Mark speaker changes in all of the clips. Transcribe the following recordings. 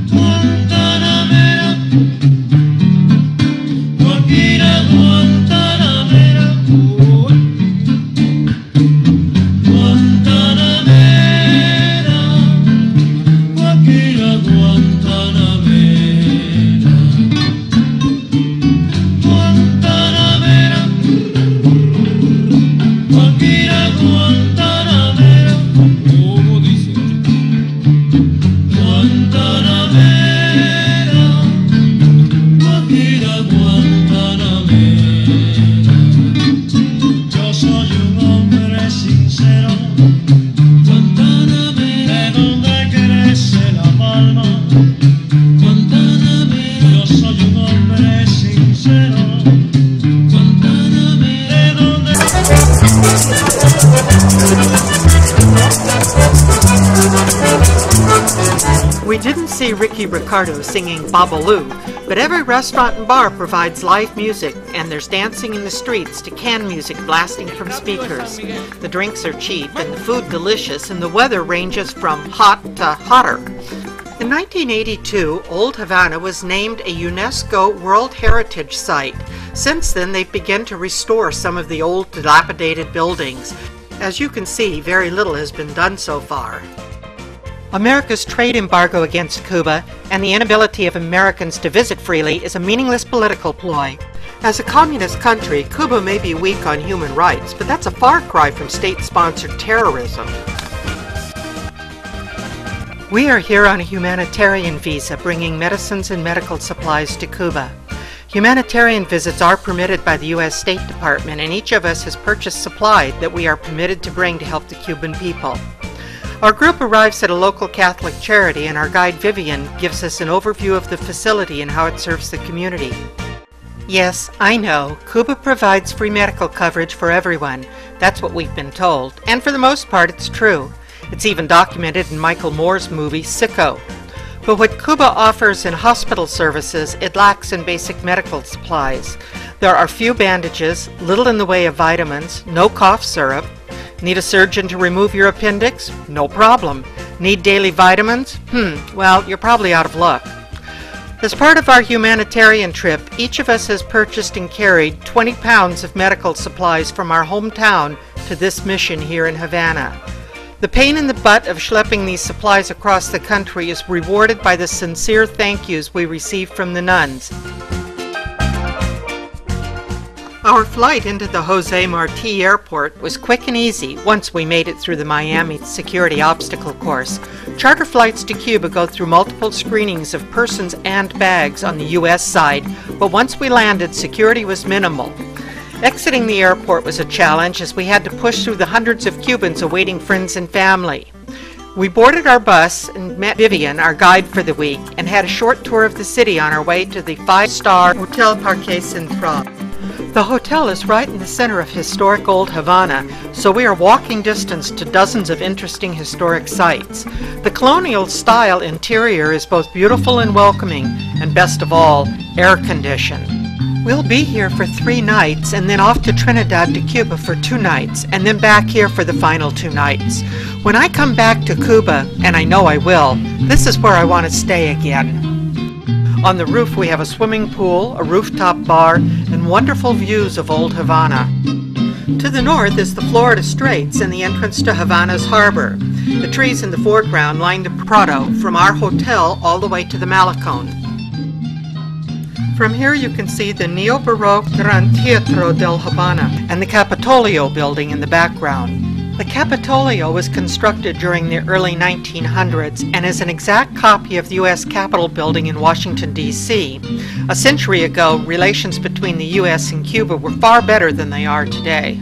Speaker 1: Guantanamera, Guajira Guantanamera, Guantanamera, Guajira Guantanamera, Guantanamera, Guajira Guantanamera, como dice Guantanamera, Guajira Guantanamera. Yo soy un hombre sincero, Guantanamera, de donde crece la palma, Guantanamera. Yo soy un hombre sincero, Guantanamera, de donde...
Speaker 2: We didn't see Ricky Ricardo singing Babalu, but every restaurant and bar provides live music, and there's dancing in the streets to can music blasting from speakers. The drinks are cheap and the food delicious, and the weather ranges from hot to hotter. In 1982, Old Havana was named a UNESCO World Heritage Site. Since then, they've begun to restore some of the old dilapidated buildings. As you can see, very little has been done so far. America's trade embargo against Cuba and the inability of Americans to visit freely is a meaningless political ploy. As a communist country, Cuba may be weak on human rights, but that's a far cry from state-sponsored terrorism. We are here on a humanitarian visa bringing medicines and medical supplies to Cuba. Humanitarian visits are permitted by the U.S. State Department, and each of us has purchased supply that we are permitted to bring to help the Cuban people. Our group arrives at a local Catholic charity, and our guide Vivian gives us an overview of the facility and how it serves the community. Yes, I know, Cuba provides free medical coverage for everyone. That's what we've been told, and for the most part it's true. It's even documented in Michael Moore's movie Sicko. But what Cuba offers in hospital services, it lacks in basic medical supplies. There are few bandages, little in the way of vitamins, no cough syrup. Need a surgeon to remove your appendix? No problem. Need daily vitamins? Well, you're probably out of luck. As part of our humanitarian trip, each of us has purchased and carried 20 pounds of medical supplies from our hometown to this mission here in Havana. The pain in the butt of schlepping these supplies across the country is rewarded by the sincere thank yous we receive from the nuns. Our flight into the Jose Marti Airport was quick and easy once we made it through the Miami security obstacle course. Charter flights to Cuba go through multiple screenings of persons and bags on the U.S. side, but once we landed, security was minimal. Exiting the airport was a challenge as we had to push through the hundreds of Cubans awaiting friends and family. We boarded our bus and met Vivian, our guide for the week, and had a short tour of the city on our way to the 5-star Hotel Parque Central. The hotel is right in the center of historic Old Havana, so we are walking distance to dozens of interesting historic sites. The colonial-style interior is both beautiful and welcoming, and best of all, air-conditioned. We'll be here for 3 nights and then off to Trinidad to Cuba for 2 nights and then back here for the final 2 nights. When I come back to Cuba, and I know I will, this is where I want to stay again. On the roof we have a swimming pool, a rooftop bar, and wonderful views of Old Havana. To the north is the Florida Straits and the entrance to Havana's harbor. The trees in the foreground line the Prado from our hotel all the way to the Malecón. From here you can see the neo-Baroque Gran Teatro del Habana and the Capitolio building in the background. The Capitolio was constructed during the early 1900s and is an exact copy of the U.S. Capitol building in Washington, D.C. A century ago, relations between the U.S. and Cuba were far better than they are today.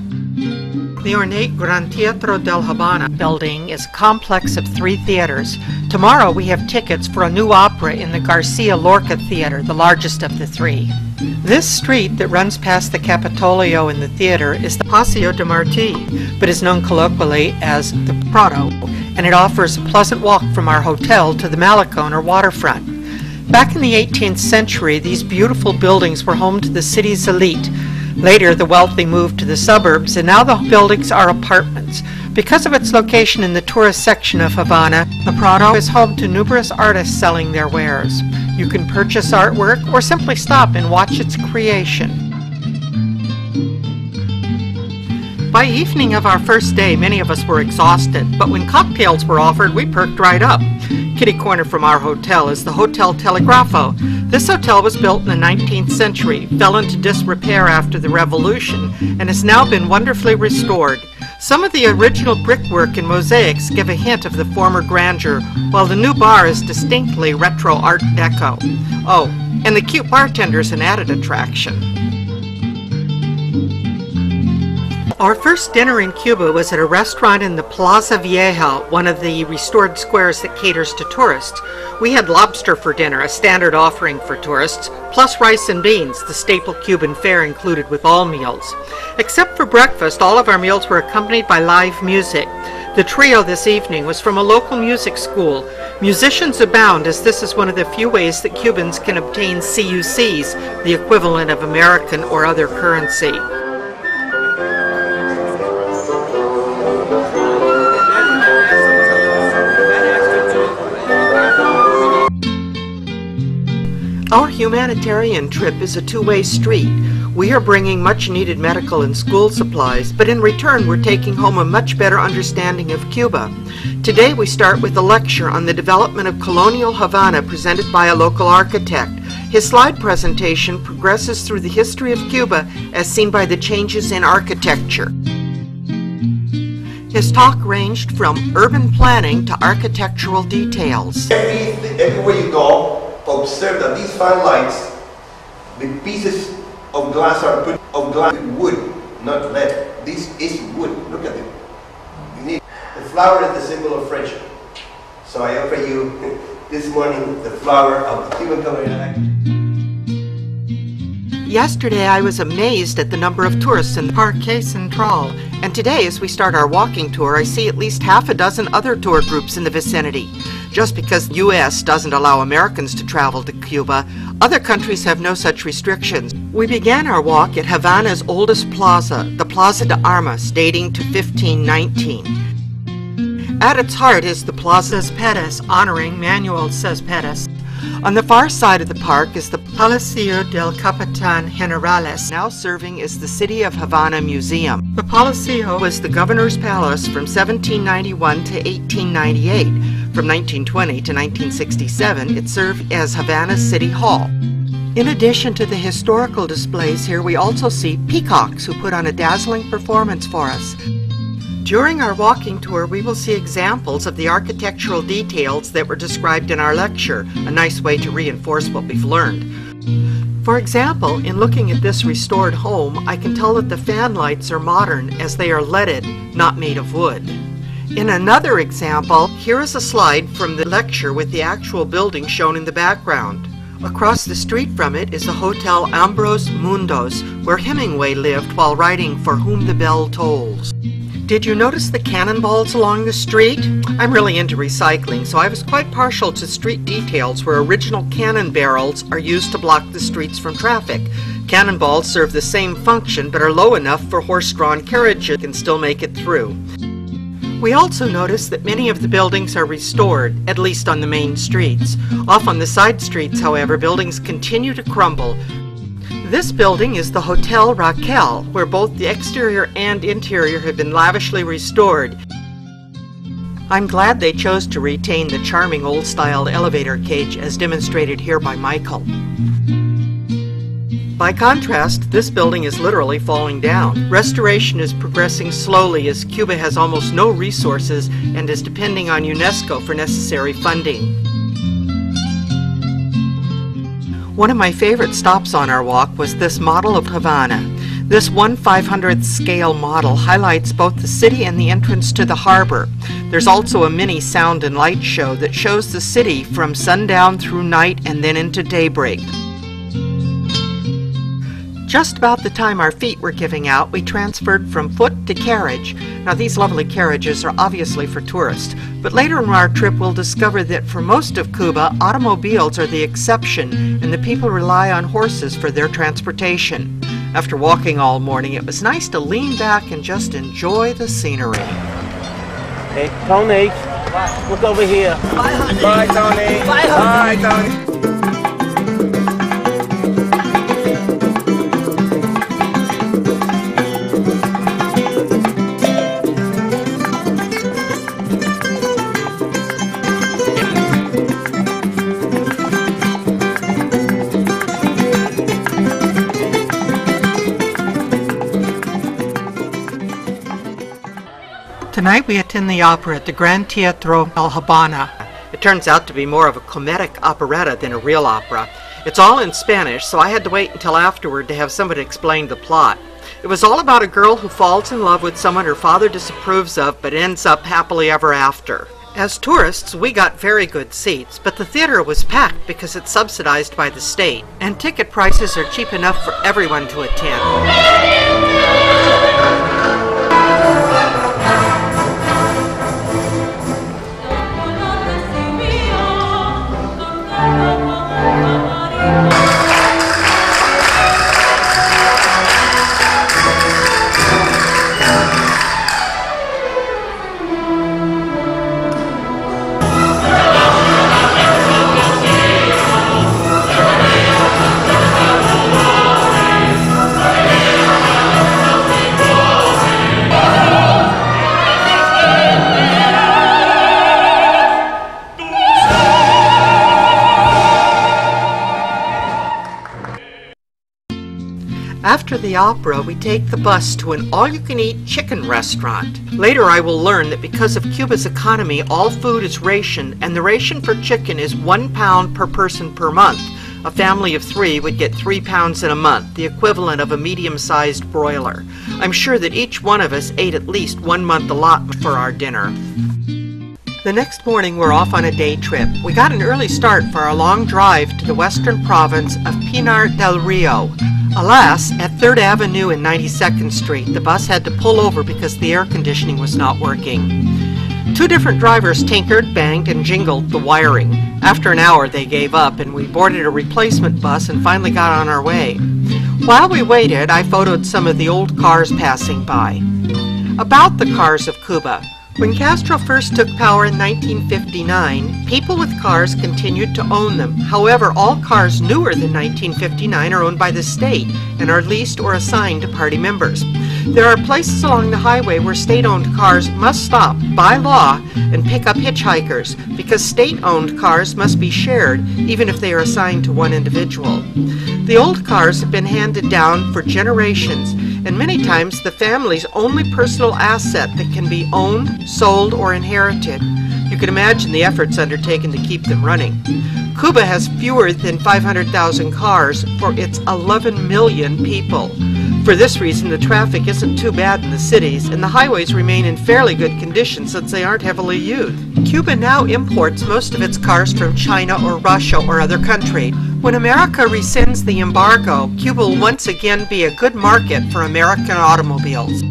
Speaker 2: The ornate Gran Teatro del Habana building is a complex of 3 theaters. Tomorrow we have tickets for a new opera in the Garcia Lorca Theater, the largest of the 3. This street that runs past the Capitolio and the theater is the Paseo de Marti, but is known colloquially as the Prado, and it offers a pleasant walk from our hotel to the Malecón or waterfront. Back in the 18th century, these beautiful buildings were home to the city's elite. Later, the wealthy moved to the suburbs, and now the buildings are apartments. Because of its location in the tourist section of Havana, the Prado is home to numerous artists selling their wares. You can purchase artwork or simply stop and watch its creation. By evening of our first day, many of us were exhausted, but when cocktails were offered, we perked right up. Kitty corner from our hotel is the Hotel Telegrafo. This hotel was built in the 19th century, fell into disrepair after the Revolution, and has now been wonderfully restored. Some of the original brickwork and mosaics give a hint of the former grandeur, while the new bar is distinctly retro Art Deco. Oh, and the cute bartender is an added attraction. Our first dinner in Cuba was at a restaurant in the Plaza Vieja, one of the restored squares that caters to tourists. We had lobster for dinner, a standard offering for tourists, plus rice and beans, the staple Cuban fare included with all meals. Except for breakfast, all of our meals were accompanied by live music. The trio this evening was from a local music school. Musicians abound, as this is one of the few ways that Cubans can obtain CUCs, the equivalent of American or other currency. Our humanitarian trip is a two-way street. We are bringing much-needed medical and school supplies, but in return we're taking home a much better understanding of Cuba. Today we start with a lecture on the development of colonial Havana presented by a local architect. His slide presentation progresses through the history of Cuba as seen by the changes in architecture. His talk ranged from urban planning to architectural details.
Speaker 3: Everywhere you go, observe that these fan lights, the pieces of glass are put of glass with wood, not lead. This is wood. Look at it. You need the flower is the symbol of friendship. So I offer you this morning the flower of the Cuban community.
Speaker 2: Yesterday I was amazed at the number of tourists in the Parque Central, and today as we start our walking tour I see at least half a dozen other tour groups in the vicinity. Just because the U.S. doesn't allow Americans to travel to Cuba, other countries have no such restrictions. We began our walk at Havana's oldest plaza, the Plaza de Armas, dating to 1519. At its heart is the Plaza Céspedes, honoring Manuel Céspedes. On the far side of the park is the Palacio del Capitán Generales, now serving as the City of Havana Museum. The Palacio was the governor's palace from 1791 to 1898. From 1920 to 1967, it served as Havana City Hall. In addition to the historical displays here, we also see peacocks who put on a dazzling performance for us. During our walking tour, we will see examples of the architectural details that were described in our lecture, a nice way to reinforce what we've learned. For example, in looking at this restored home, I can tell that the fan lights are modern as they are leaded, not made of wood. In another example, here is a slide from the lecture with the actual building shown in the background. Across the street from it is the Hotel Ambros Mundos, where Hemingway lived while writing For Whom the Bell Tolls. Did you notice the cannonballs along the street? I'm really into recycling, so I was quite partial to street details where original cannon barrels are used to block the streets from traffic. Cannonballs serve the same function but are low enough for horse-drawn carriages can still make it through. We also notice that many of the buildings are restored, at least on the main streets. Off on the side streets, however, buildings continue to crumble. This building is the Hotel Raquel, where both the exterior and interior have been lavishly restored. I'm glad they chose to retain the charming old-style elevator cage as demonstrated here by Michael. By contrast, this building is literally falling down. Restoration is progressing slowly as Cuba has almost no resources and is depending on UNESCO for necessary funding. One of my favorite stops on our walk was this model of Havana. This 1/500th scale model highlights both the city and the entrance to the harbor. There's also a mini sound and light show that shows the city from sundown through night and then into daybreak. Just about the time our feet were giving out, we transferred from foot to carriage. Now these lovely carriages are obviously for tourists, but later in our trip we'll discover that for most of Cuba, automobiles are the exception, and the people rely on horses for their transportation. After walking all morning, it was nice to lean back and just enjoy the scenery.
Speaker 4: Hey, Tony, look over here.
Speaker 5: Bye, honey.
Speaker 4: Bye, Tony.
Speaker 5: Bye, honey.
Speaker 4: Bye, Tony.
Speaker 2: Tonight we attend the opera at the Gran Teatro El Habana. It turns out to be more of a comedic operetta than a real opera. It's all in Spanish, so I had to wait until afterward to have somebody explain the plot. It was all about a girl who falls in love with someone her father disapproves of but ends up happily ever after. As tourists, we got very good seats, but the theater was packed because it's subsidized by the state, and ticket prices are cheap enough for everyone to attend. After the opera, we take the bus to an all-you-can-eat chicken restaurant. Later I will learn that because of Cuba's economy, all food is rationed, and the ration for chicken is 1 pound per person per month. A family of 3 would get 3 pounds in a month, the equivalent of a medium-sized broiler. I'm sure that each one of us ate at least 1 month allotment for our dinner. The next morning we're off on a day trip. We got an early start for our long drive to the western province of Pinar del Rio. Alas, at 3rd Avenue and 92nd Street, the bus had to pull over because the air conditioning was not working. 2 different drivers tinkered, banged, and jingled the wiring. After an hour, they gave up, and we boarded a replacement bus and finally got on our way. While we waited, I photoed some of the old cars passing by. About the cars of Cuba. When Castro first took power in 1959, people with cars continued to own them. However, all cars newer than 1959 are owned by the state and are leased or assigned to party members. There are places along the highway where state-owned cars must stop by law and pick up hitchhikers because state-owned cars must be shared even if they are assigned to one individual. The old cars have been handed down for generations, and many times the family's only personal asset that can be owned, sold, or inherited. You can imagine the efforts undertaken to keep them running. Cuba has fewer than 500,000 cars for its 11 million people. For this reason, the traffic isn't too bad in the cities, and the highways remain in fairly good condition since they aren't heavily used. Cuba now imports most of its cars from China or Russia or other countries. When America rescinds the embargo, Cuba will once again be a good market for American automobiles.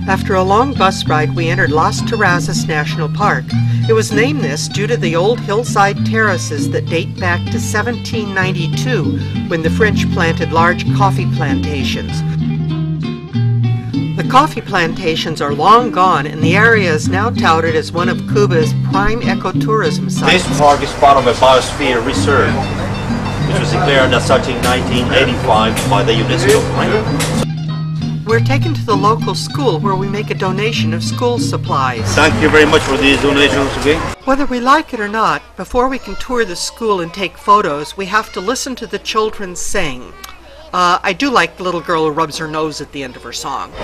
Speaker 2: After a long bus ride, we entered Las Terrazas National Park. It was named this due to the old hillside terraces that date back to 1792, when the French planted large coffee plantations. The coffee plantations are long gone, and the area is now touted as one of Cuba's prime ecotourism sites.
Speaker 6: This park is part of a biosphere reserve, which was declared as such in 1985 by the UNESCO.
Speaker 2: We're taken to the local school where we make a donation of school supplies.
Speaker 6: Thank you very much for these donations again.
Speaker 2: Whether we like it or not, before we can tour the school and take photos, we have to listen to the children sing. I do like the little girl who rubs her nose at the end of her song.
Speaker 5: Boys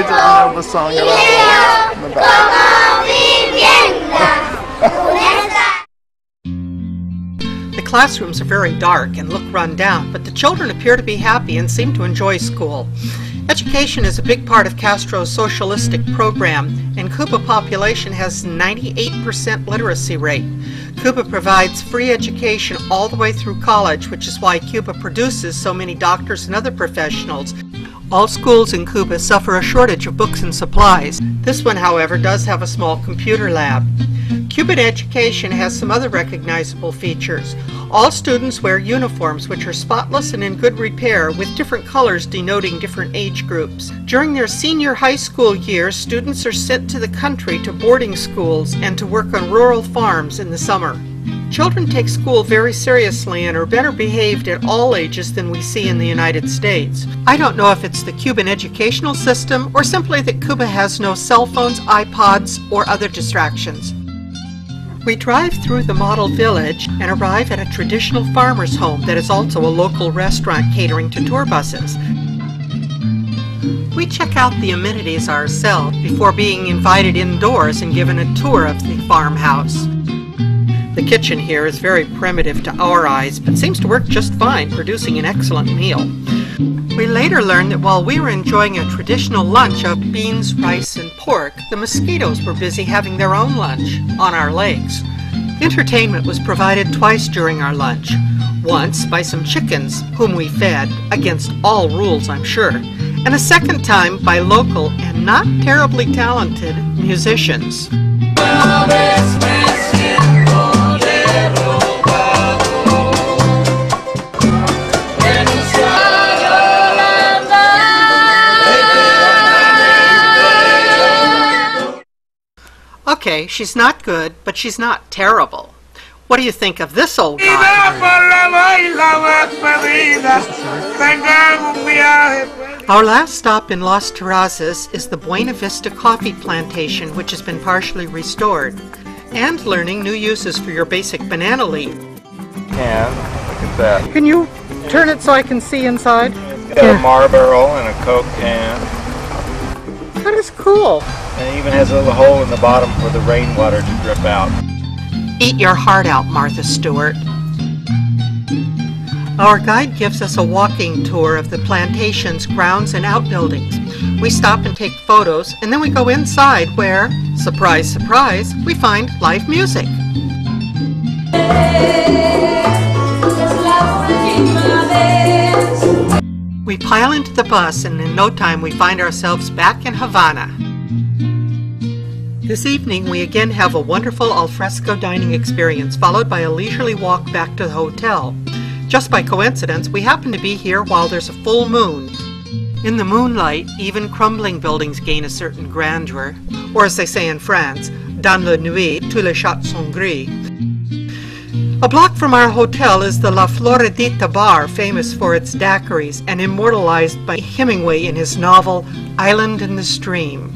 Speaker 5: don't know the song at all. In the back.
Speaker 2: The classrooms are very dark and look run down, but the children appear to be happy and seem to enjoy school. Education is a big part of Castro's socialistic program, and Cuba population has 98% literacy rate. Cuba provides free education all the way through college, which is why Cuba produces so many doctors and other professionals. All schools in Cuba suffer a shortage of books and supplies. This one, however, does have a small computer lab. Cuban education has some other recognizable features. All students wear uniforms which are spotless and in good repair, with different colors denoting different age groups. During their senior high school years, students are sent to the country to boarding schools and to work on rural farms in the summer. Children take school very seriously and are better behaved at all ages than we see in the United States. I don't know if it's the Cuban educational system or simply that Cuba has no cell phones, iPods, or other distractions. We drive through the model village and arrive at a traditional farmer's home that is also a local restaurant catering to tour buses. We check out the amenities ourselves before being invited indoors and given a tour of the farmhouse. The kitchen here is very primitive to our eyes, but seems to work just fine, producing an excellent meal. We later learned that while we were enjoying a traditional lunch of beans, rice, and pork, the mosquitoes were busy having their own lunch on our legs. Entertainment was provided twice during our lunch. Once by some chickens, whom we fed, against all rules I'm sure, and a second time by local and not terribly talented musicians. Okay, she's not good, but she's not terrible. What do you think of this old guy? Our last stop in Las Terrazas is the Buena Vista coffee plantation, which has been partially restored, and learning new uses for your basic banana leaf.
Speaker 5: Can, look at that.
Speaker 2: Can you turn it so I can see inside?
Speaker 5: It's got a Marlboro and a Coke can.
Speaker 2: That is cool.
Speaker 5: And it even has a little hole in the bottom for the rainwater to drip out.
Speaker 2: Eat your heart out, Martha Stewart. Our guide gives us a walking tour of the plantation's grounds and outbuildings. We stop and take photos, and then we go inside where, surprise, surprise, we find live music. We pile into the bus, and in no time we find ourselves back in Havana. This evening we again have a wonderful alfresco dining experience, followed by a leisurely walk back to the hotel. Just by coincidence, we happen to be here while there's a full moon. In the moonlight, even crumbling buildings gain a certain grandeur, or as they say in France, dans la nuit, tous les chats sont gris. A block from our hotel is the La Floridita bar, famous for its daiquiris and immortalized by Hemingway in his novel Island in the Stream.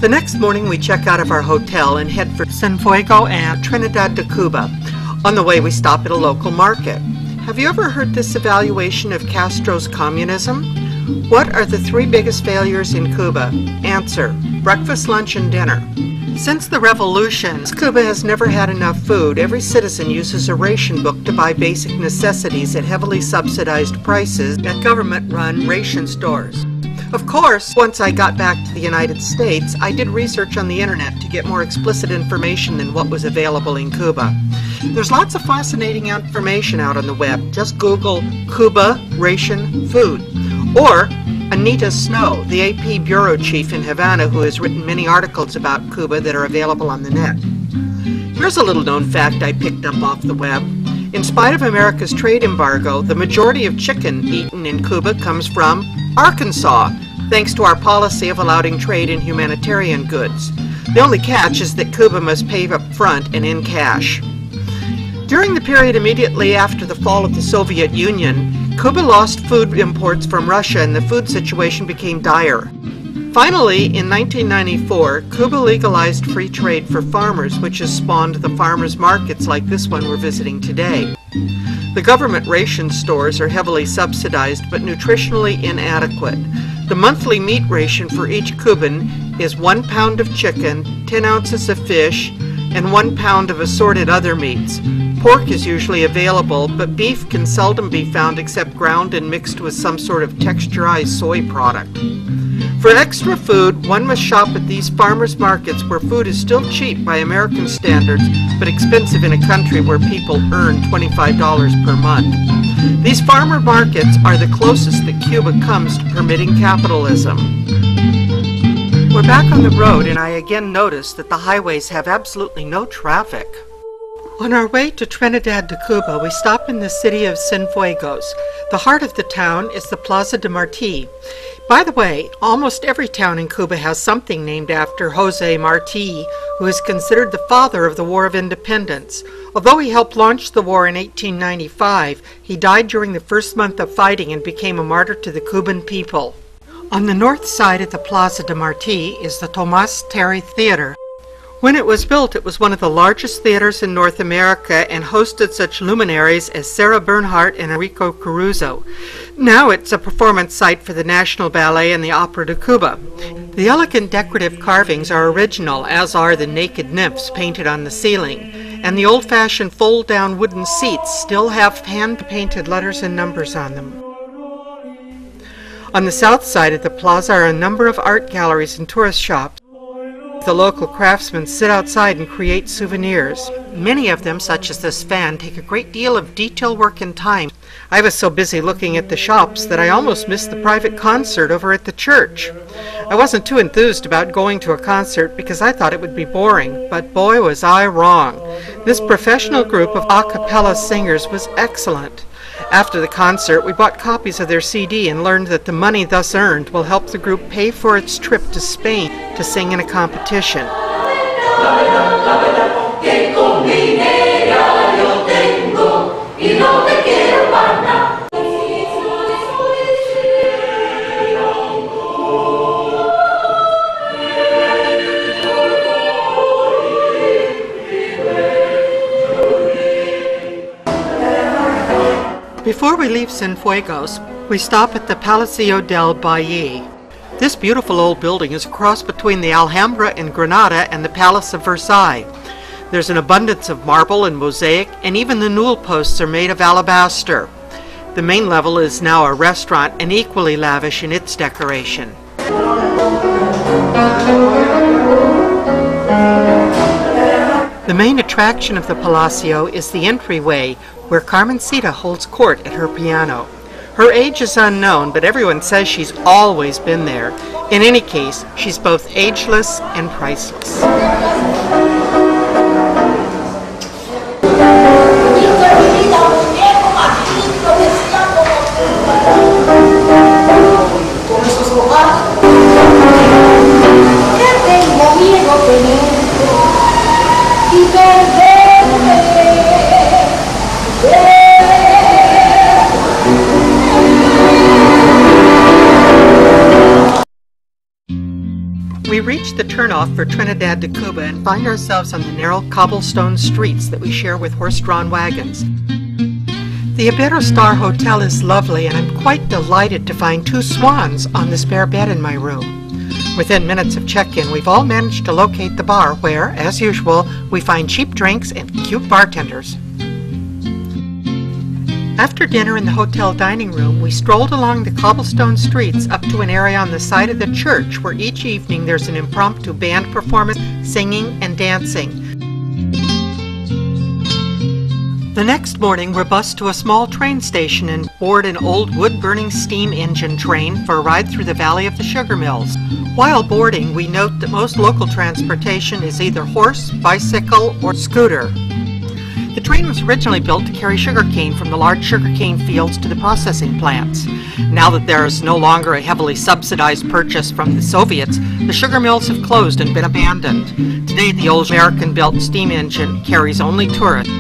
Speaker 2: The next morning we check out of our hotel and head for Cienfuegos and Trinidad de Cuba. On the way we stop at a local market. Have you ever heard this evaluation of Castro's communism? What are the 3 biggest failures in Cuba? Answer: breakfast, lunch, and dinner. Since the revolution, Cuba has never had enough food. Every citizen uses a ration book to buy basic necessities at heavily subsidized prices at government-run ration stores. Of course, once I got back to the United States, I did research on the internet to get more explicit information than what was available in Cuba. There's lots of fascinating information out on the web. Just Google Cuba ration food. Or Anita Snow, the AP bureau chief in Havana, who has written many articles about Cuba that are available on the net. Here's a little known fact I picked up off the web. In spite of America's trade embargo, the majority of chicken eaten in Cuba comes from Arkansas, thanks to our policy of allowing trade in humanitarian goods. The only catch is that Cuba must pay up front and in cash. During the period immediately after the fall of the Soviet Union, Cuba lost food imports from Russia and the food situation became dire. Finally, in 1994, Cuba legalized free trade for farmers, which has spawned the farmers' markets like this one we're visiting today. The government ration stores are heavily subsidized but nutritionally inadequate. The monthly meat ration for each Cuban is 1 pound of chicken, 10 ounces of fish, and 1 pound of assorted other meats. Pork is usually available, but beef can seldom be found except ground and mixed with some sort of texturized soy product. For extra food, one must shop at these farmers markets where food is still cheap by American standards, but expensive in a country where people earn $25 per month. These farmer markets are the closest that Cuba comes to permitting capitalism. We're back on the road, and I again notice that the highways have absolutely no traffic. On our way to Trinidad de Cuba, we stop in the city of Cienfuegos. The heart of the town is the Plaza de Martí. By the way, almost every town in Cuba has something named after José Martí, who is considered the father of the War of Independence. Although he helped launch the war in 1895, he died during the first month of fighting and became a martyr to the Cuban people. On the north side of the Plaza de Martí is the Tomás Terry Theater. When it was built, it was one of the largest theaters in North America and hosted such luminaries as Sarah Bernhardt and Enrico Caruso. Now it's a performance site for the National Ballet and the Opera de Cuba. The elegant decorative carvings are original, as are the naked nymphs painted on the ceiling, and the old-fashioned fold-down wooden seats still have hand-painted letters and numbers on them. On the south side of the plaza are a number of art galleries and tourist shops. The local craftsmen sit outside and create souvenirs. Many of them, such as this fan, take a great deal of detail work and time. I was so busy looking at the shops that I almost missed the private concert over at the church. I wasn't too enthused about going to a concert because I thought it would be boring, but boy was I wrong. This professional group of a cappella singers was excellent. After the concert, we bought copies of their CD and learned that the money thus earned will help the group pay for its trip to Spain to sing in a competition. Before we leave Cienfuegos, we stop at the Palacio del Valle. This beautiful old building is a cross between the Alhambra in Granada and the Palace of Versailles. There's an abundance of marble and mosaic, and even the newel posts are made of alabaster. The main level is now a restaurant and equally lavish in its decoration. The main attraction of the Palacio is the entryway, where Carmencita holds court at her piano. Her age is unknown, but everyone says she's always been there. In any case, she's both ageless and priceless. We reach the turnoff for Trinidad de Cuba and find ourselves on the narrow cobblestone streets that we share with horse-drawn wagons. The Iberostar Hotel is lovely, and I'm quite delighted to find 2 swans on the spare bed in my room. Within minutes of check-in, we've all managed to locate the bar where, as usual, we find cheap drinks and cute bartenders. After dinner in the hotel dining room, we strolled along the cobblestone streets up to an area on the side of the church where each evening there's an impromptu band performance, singing, and dancing. The next morning, we're bused to a small train station and board an old wood-burning steam engine train for a ride through the valley of the sugar mills. While boarding, we note that most local transportation is either horse, bicycle, or scooter. The train was originally built to carry sugarcane from the large sugarcane fields to the processing plants. Now that there is no longer a heavily subsidized purchase from the Soviets, the sugar mills have closed and been abandoned. Today, the old American-built steam engine carries only tourists.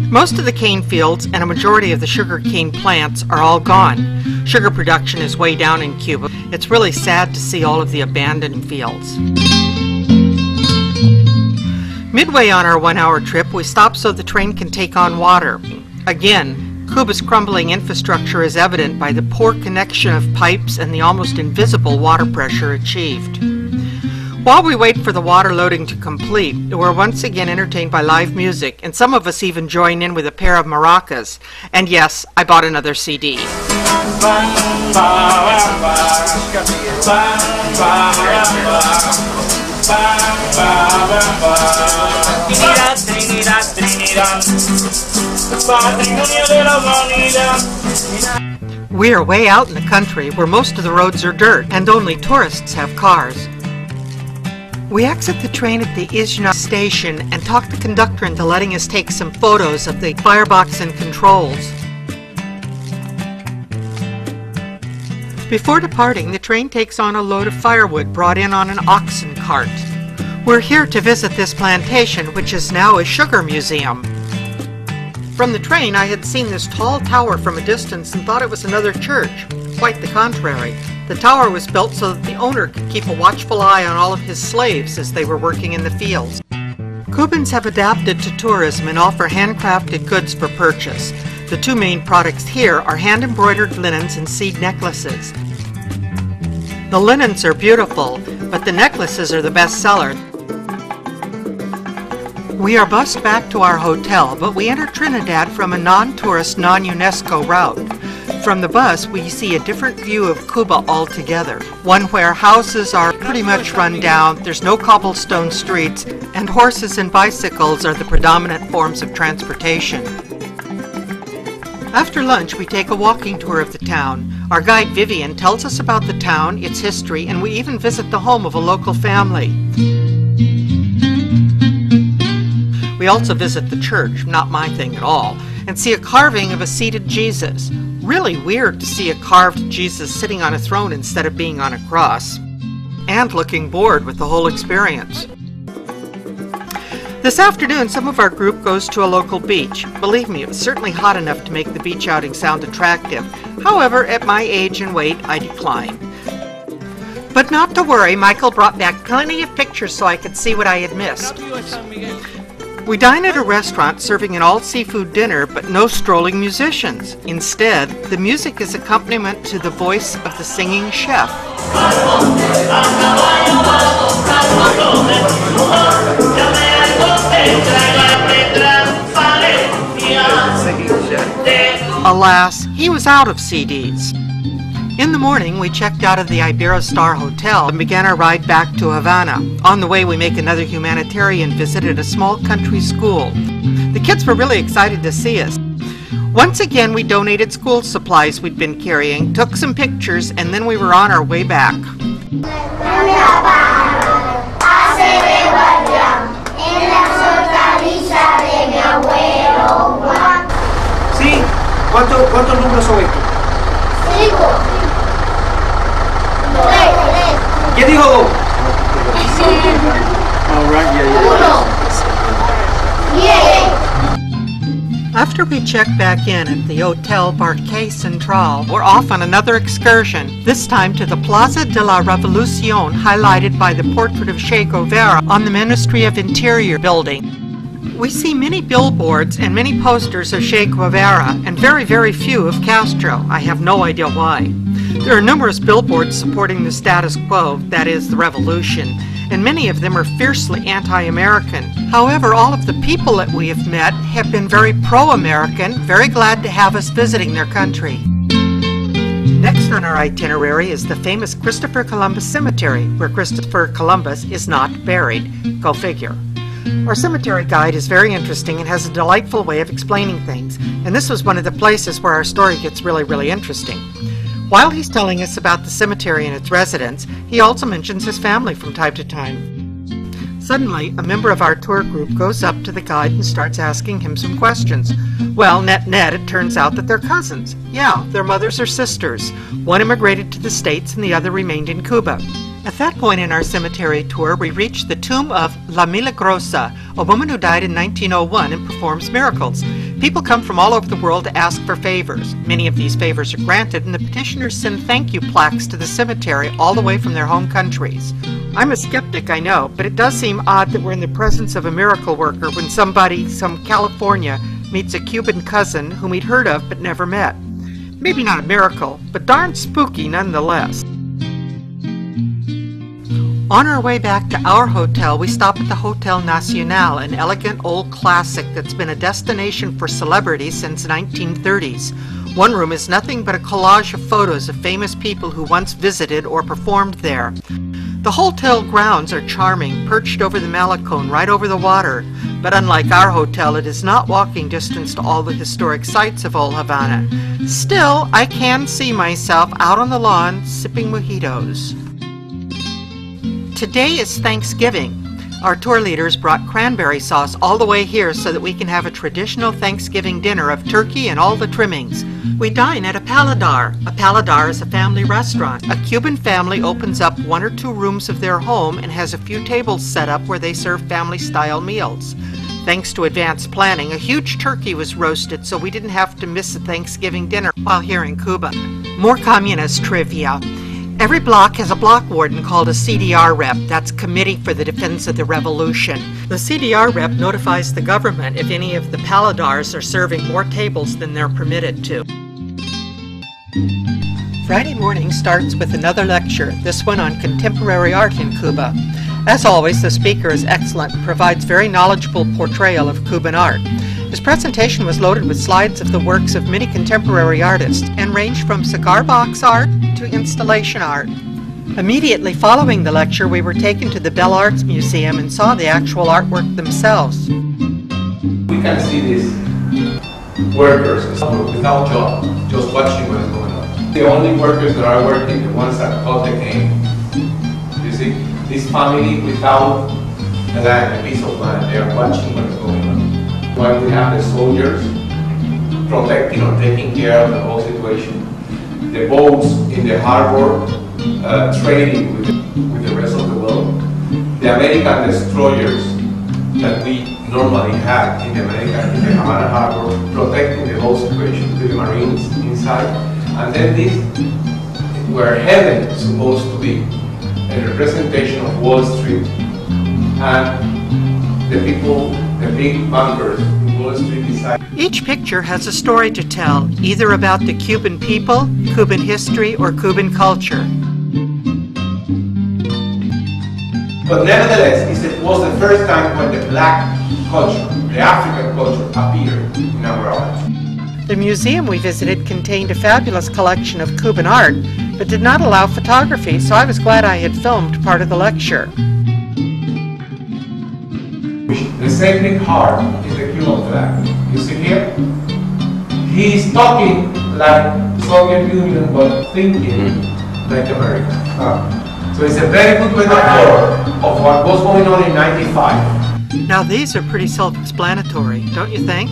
Speaker 2: Most of the cane fields and a majority of the sugarcane plants are all gone. Sugar production is way down in Cuba. It's really sad to see all of the abandoned fields. Midway on our 1-hour trip, we stop so the train can take on water. Again, Cuba's crumbling infrastructure is evident by the poor connection of pipes and the almost invisible water pressure achieved. While we wait for the water loading to complete, we're once again entertained by live music, and some of us even join in with a pair of maracas. And yes, I bought another CD. We are way out in the country where most of the roads are dirt and only tourists have cars. We exit the train at the Izhna station and talk the conductor into letting us take some photos of the firebox and controls. Before departing, the train takes on a load of firewood brought in on an oxen cart. We're here to visit this plantation, which is now a sugar museum. From the train, I had seen this tall tower from a distance and thought it was another church. Quite the contrary. The tower was built so that the owner could keep a watchful eye on all of his slaves as they were working in the fields. Cubans have adapted to tourism and offer handcrafted goods for purchase. The two main products here are hand-embroidered linens and seed necklaces. The linens are beautiful, but the necklaces are the best seller. We are bused back to our hotel, but we enter Trinidad from a non-tourist, non-UNESCO route. From the bus, we see a different view of Cuba altogether, one where houses are pretty much run down, there's no cobblestone streets, and horses and bicycles are the predominant forms of transportation. After lunch, we take a walking tour of the town. Our guide Vivian tells us about the town, its history, and we even visit the home of a local family. We also visit the church, not my thing at all, and see a carving of a seated Jesus. Really weird to see a carved Jesus sitting on a throne instead of being on a cross. And looking bored with the whole experience. This afternoon, some of our group goes to a local beach. Believe me, it was certainly hot enough to make the beach outing sound attractive. However, at my age and weight, I declined. But not to worry, Michael brought back plenty of pictures so I could see what I had missed. We dine at a restaurant serving an all-seafood dinner, but no strolling musicians. Instead, the music is accompaniment to the voice of the singing chef. Alas, he was out of CDs. In the morning, we checked out of the Iberostar Hotel and began our ride back to Havana. On the way, we make another humanitarian visit at a small country school. The kids were really excited to see us. Once again, we donated school supplies we'd been carrying, took some pictures, and then we were on our way back.
Speaker 7: Sí, ¿cuántos números son estos?
Speaker 8: 5.
Speaker 7: ¿Quién dijo 2?
Speaker 2: After we check back in at the Hotel Parque Central, we're off on another excursion, this time to the Plaza de la Revolucion, highlighted by the portrait of Che Guevara on the Ministry of Interior building. We see many billboards and many posters of Che Guevara and very few of Castro. I have no idea why. There are numerous billboards supporting the status quo, that is, the revolution, and many of them are fiercely anti-American. However, all of the people that we have met have been very pro-American, very glad to have us visiting their country. Next on our itinerary is the famous Christopher Columbus Cemetery, where Christopher Columbus is not buried. Go figure. Our cemetery guide is very interesting and has a delightful way of explaining things, and this was one of the places where our story gets really interesting. While he's telling us about the cemetery and its residents, he also mentions his family from time to time. Suddenly, a member of our tour group goes up to the guide and starts asking him some questions. Well, net, it turns out that they're cousins. Yeah, their mothers are sisters. One immigrated to the States and the other remained in Cuba. At that point in our cemetery tour, we reached the tomb of La Milagrosa, a woman who died in 1901 and performs miracles. People come from all over the world to ask for favors. Many of these favors are granted, and the petitioners send thank you plaques to the cemetery all the way from their home countries. I'm a skeptic, I know, but it does seem odd that we're in the presence of a miracle worker when somebody, some California, meets a Cuban cousin whom he'd heard of but never met. Maybe not a miracle, but darn spooky nonetheless. On our way back to our hotel, we stop at the Hotel Nacional, an elegant old classic that's been a destination for celebrities since the 1930s. One room is nothing but a collage of photos of famous people who once visited or performed there. The hotel grounds are charming, perched over the Malecón, right over the water. But unlike our hotel, it is not walking distance to all the historic sites of Old Havana. Still, I can see myself out on the lawn sipping mojitos. Today is Thanksgiving. Our tour leaders brought cranberry sauce all the way here so that we can have a traditional Thanksgiving dinner of turkey and all the trimmings. We dine at a paladar. A paladar is a family restaurant. A Cuban family opens up 1 or 2 rooms of their home and has a few tables set up where they serve family-style meals. Thanks to advanced planning, a huge turkey was roasted so we didn't have to miss a Thanksgiving dinner while here in Cuba. More communist trivia. Every block has a block warden called a CDR rep. That's Committee for the Defense of the Revolution. The CDR rep notifies the government if any of the paladars are serving more tables than they're permitted to. Friday morning starts with another lecture, this one on contemporary art in Cuba. As always, the speaker is excellent and provides very knowledgeable portrayal of Cuban art. His presentation was loaded with slides of the works of many contemporary artists and ranged from cigar box art to installation art. Immediately following the lecture, we were taken to the Belle Arts Museum and saw the actual artwork themselves.
Speaker 8: We can see these workers without job, just watching what is going on. The only workers that are working, the ones that Cotter came. You see, this family without a land, a piece of land, they are watching what is going on. While we have the soldiers protecting or taking care of the whole situation, the boats in the harbor trading with the rest of the world, the American destroyers that we normally have in the Havana harbor, protecting the whole situation with the Marines inside, and then this, where heaven is supposed to be, a representation of Wall Street, and the people, the big bankers in Wall Street decide.
Speaker 2: Each picture has a story to tell, either about the Cuban people, Cuban history, or Cuban culture.
Speaker 8: But nevertheless, it was the first time when the black culture, the African culture, appeared in our art.
Speaker 2: The museum we visited contained a fabulous collection of Cuban art, but did not allow photography, so I was glad I had filmed part of the lecture.
Speaker 8: The sacred heart is the Cuban flag. You see here? He is talking like Soviet Union, but thinking like America. So it's a very good metaphor of what was going on in '95.
Speaker 2: Now these are pretty self-explanatory, don't you think?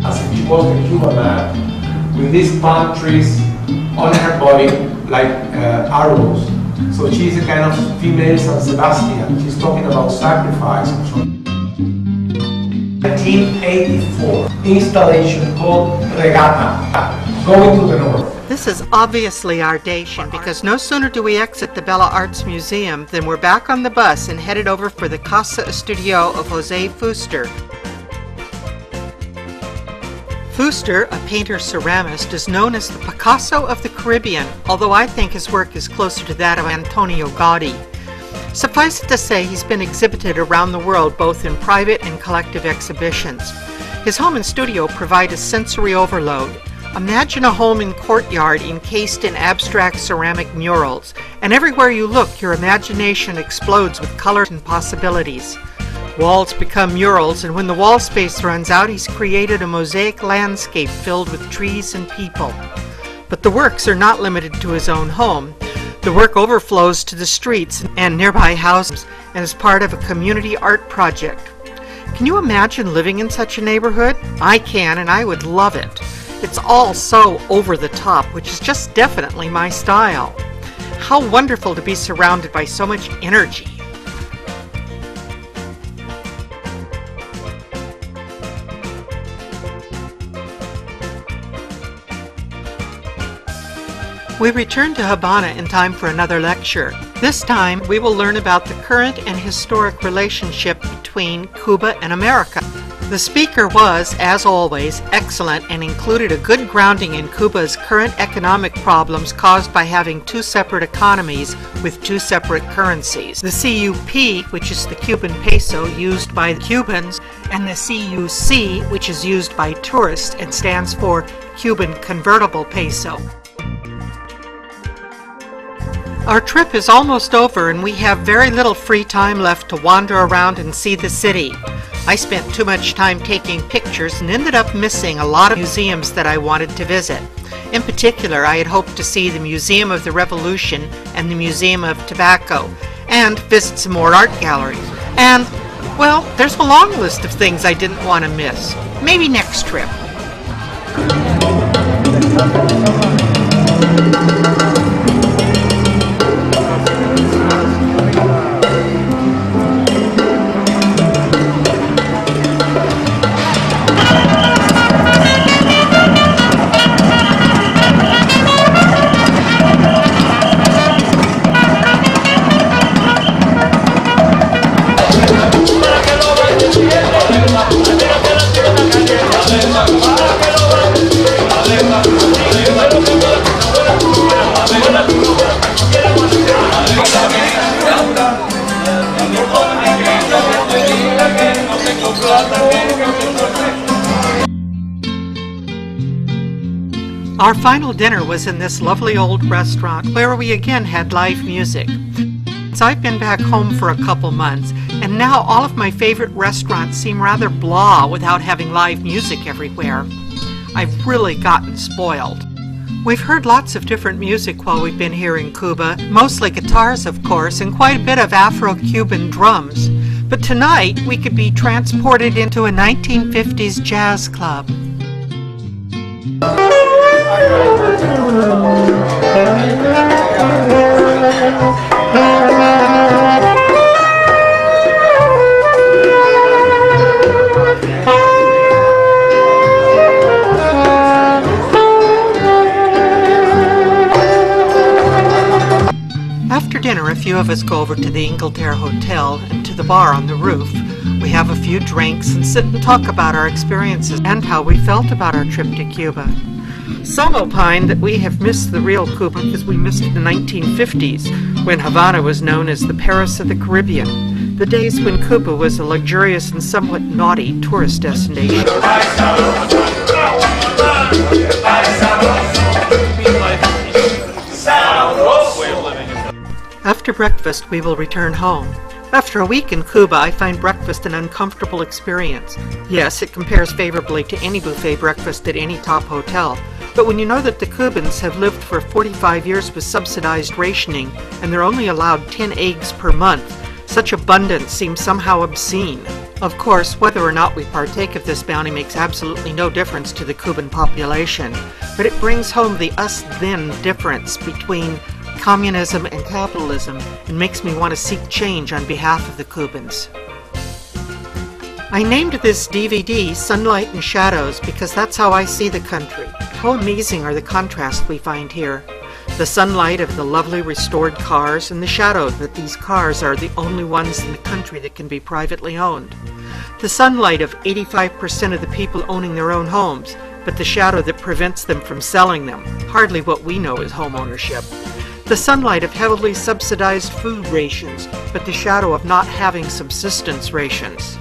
Speaker 8: As if she was a Cuban man, with these palm trees on her body like arrows. So she's a kind of female San Sebastian. She's talking about sacrifice. 1984 installation called Regata, going to the north.
Speaker 2: This is obviously our station because no sooner do we exit the Belle Arts Museum than we're back on the bus and headed over for the Casa Estudio of Jose Fuster. Fuster, a painter-ceramist, is known as the Picasso of the Caribbean, although I think his work is closer to that of Antonio Gaudí. Suffice it to say, he's been exhibited around the world both in private and collective exhibitions. His home and studio provide a sensory overload. Imagine a home and courtyard encased in abstract ceramic murals, and everywhere you look, your imagination explodes with colors and possibilities. Walls become murals, and when the wall space runs out, he's created a mosaic landscape filled with trees and people. But the works are not limited to his own home. The work overflows to the streets and nearby houses and is part of a community art project. Can you imagine living in such a neighborhood? I can, and I would love it. It's all so over the top, which is just definitely my style. How wonderful to be surrounded by so much energy. We return to Havana in time for another lecture. This time, we will learn about the current and historic relationship between Cuba and America. The speaker was, as always, excellent and included a good grounding in Cuba's current economic problems caused by having two separate economies with two separate currencies. The CUP, which is the Cuban peso used by the Cubans, and the CUC, which is used by tourists and stands for Cuban Convertible Peso. Our trip is almost over and we have very little free time left to wander around and see the city. I spent too much time taking pictures and ended up missing a lot of museums that I wanted to visit. In particular, I had hoped to see the Museum of the Revolution and the Museum of Tobacco, and visit some more art galleries. And, well, there's a long list of things I didn't want to miss. Maybe next trip. Our final dinner was in this lovely old restaurant where we again had live music. So I've been back home for a couple months, and now all of my favorite restaurants seem rather blah without having live music everywhere. I've really gotten spoiled. We've heard lots of different music while we've been here in Cuba, mostly guitars of course, and quite a bit of Afro-Cuban drums. But tonight we could be transported into a 1950s jazz club. After dinner, a few of us go over to the Ingleterre Hotel and to the bar on the roof. We have a few drinks and sit and talk about our experiences and how we felt about our trip to Cuba. Some opine that we have missed the real Cuba because we missed the 1950s, when Havana was known as the Paris of the Caribbean, the days when Cuba was a luxurious and somewhat naughty tourist destination. After breakfast, we will return home. After a week in Cuba, I find breakfast an uncomfortable experience. Yes, it compares favorably to any buffet breakfast at any top hotel. But when you know that the Cubans have lived for 45 years with subsidized rationing and they're only allowed 10 eggs per month, such abundance seems somehow obscene. Of course, whether or not we partake of this bounty makes absolutely no difference to the Cuban population, but it brings home the us-then difference between communism and capitalism and makes me want to seek change on behalf of the Cubans. I named this DVD Sunlight and Shadows because that's how I see the country. How amazing are the contrasts we find here. The sunlight of the lovely restored cars and the shadow that these cars are the only ones in the country that can be privately owned. The sunlight of 85% of the people owning their own homes, but the shadow that prevents them from selling them, hardly what we know as home ownership. The sunlight of heavily subsidized food rations, but the shadow of not having subsistence rations.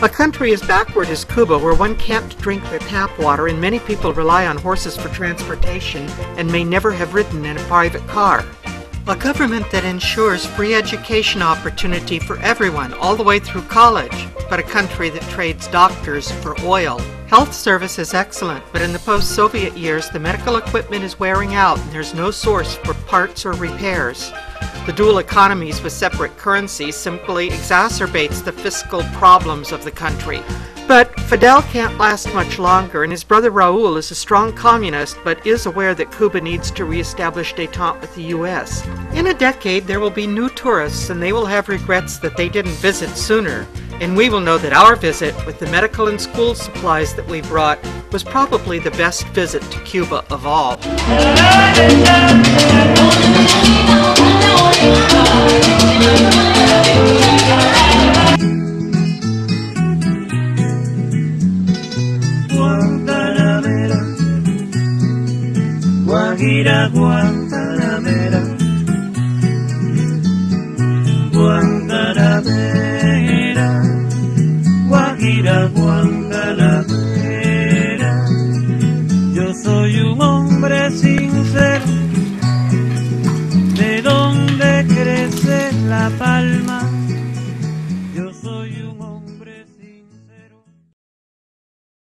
Speaker 2: A country as backward as Cuba, where one can't drink their tap water and many people rely on horses for transportation and may never have ridden in a private car. A government that ensures free education opportunity for everyone all the way through college, but a country that trades doctors for oil. Health service is excellent, but in the post-Soviet years the medical equipment is wearing out and there's no source for parts or repairs. The dual economies with separate currencies simply exacerbates the fiscal problems of the country. But Fidel can't last much longer, and his brother Raul is a strong communist but is aware that Cuba needs to re-establish détente with the U.S. In a decade there will be new tourists and they will have regrets that they didn't visit sooner. And we will know that our visit, with the medical and school supplies that we brought, was probably the best visit to Cuba of all.
Speaker 1: Guajira, Guantanamera, Guantanamera, Guajira, Guantanamera. Yo soy un hombre sincero, de donde crece la palma,